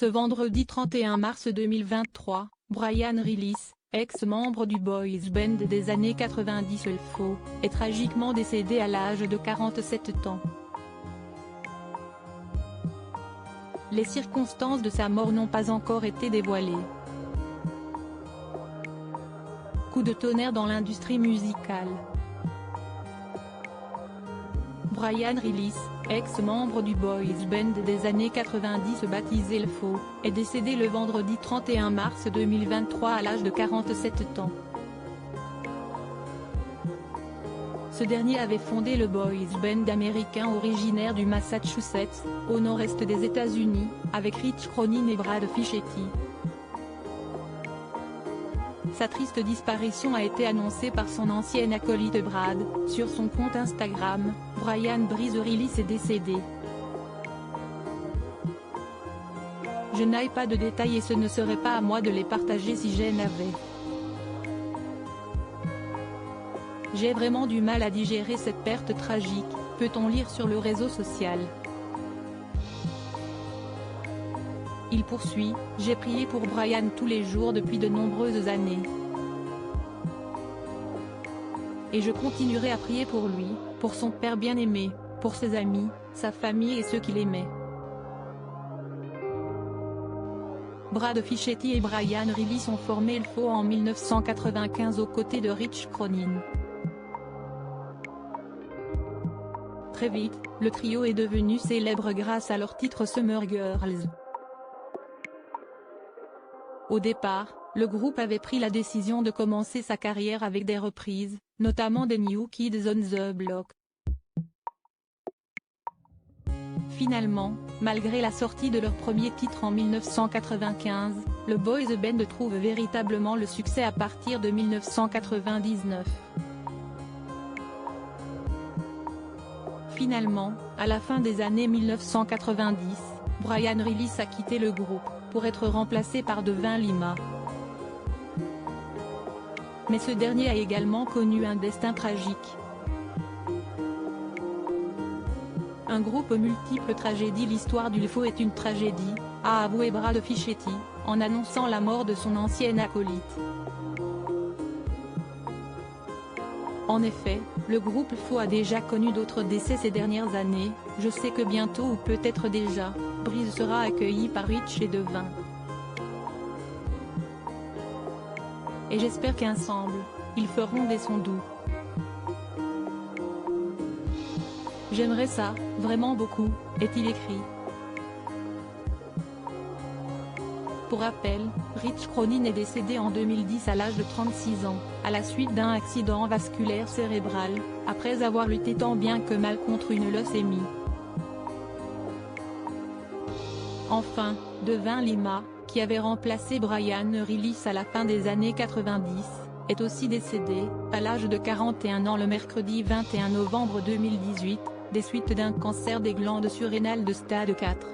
Ce vendredi 31 mars 2023, Brian Rillis, ex-membre du boys band des années 90 Elfo, est tragiquement décédé à l'âge de 47 ans. Les circonstances de sa mort n'ont pas encore été dévoilées. Coup de tonnerre dans l'industrie musicale. Brian Rillis, ex-membre du boys band des années 90 baptisé Elfo, est décédé le vendredi 31 mars 2023 à l'âge de 47 ans. Ce dernier avait fondé le boys band américain originaire du Massachusetts, au nord-est des États-Unis, avec Rich Cronin et Brad Fischetti. Sa triste disparition a été annoncée par son ancien acolyte Brad. Sur son compte Instagram, Brian Rillis est décédé. Je n'ai pas de détails et ce ne serait pas à moi de les partager si j'en avais. J'ai vraiment du mal à digérer cette perte tragique, peut-on lire sur le réseau social. Il poursuit, j'ai prié pour Brian tous les jours depuis de nombreuses années. Et je continuerai à prier pour lui, pour son père bien-aimé, pour ses amis, sa famille et ceux qu'il aimait. Brad Fischetti et Brian Rillis ont formé Elfo en 1995 aux côtés de Rich Cronin. Très vite, le trio est devenu célèbre grâce à leur titre Summer Girls. Au départ, le groupe avait pris la décision de commencer sa carrière avec des reprises, notamment des New Kids on the Block. Finalement, malgré la sortie de leur premier titre en 1995, le boys band trouve véritablement le succès à partir de 1999. Finalement, à la fin des années 1990, Brian Rillis a quitté le groupe, pour être remplacé par Devin Lima. Mais ce dernier a également connu un destin tragique. Un groupe aux multiples tragédies. L'histoire d'Elfo est une tragédie, a avoué Brad Fischetti, en annonçant la mort de son ancien acolyte. En effet, le groupe Elfo a déjà connu d'autres décès ces dernières années. Je sais que bientôt ou peut-être déjà, Breeze sera accueilli par Rich et Devin. Et j'espère qu'ensemble, ils feront des sons doux. J'aimerais ça, vraiment beaucoup, est-il écrit. Pour rappel, Rich Cronin est décédé en 2010 à l'âge de 36 ans, à la suite d'un accident vasculaire cérébral, après avoir lutté tant bien que mal contre une leucémie. Enfin, Devin Lima, qui avait remplacé Brian Rillis à la fin des années 90, est aussi décédé, à l'âge de 41 ans le mercredi 21 novembre 2018, des suites d'un cancer des glandes surrénales de stade 4.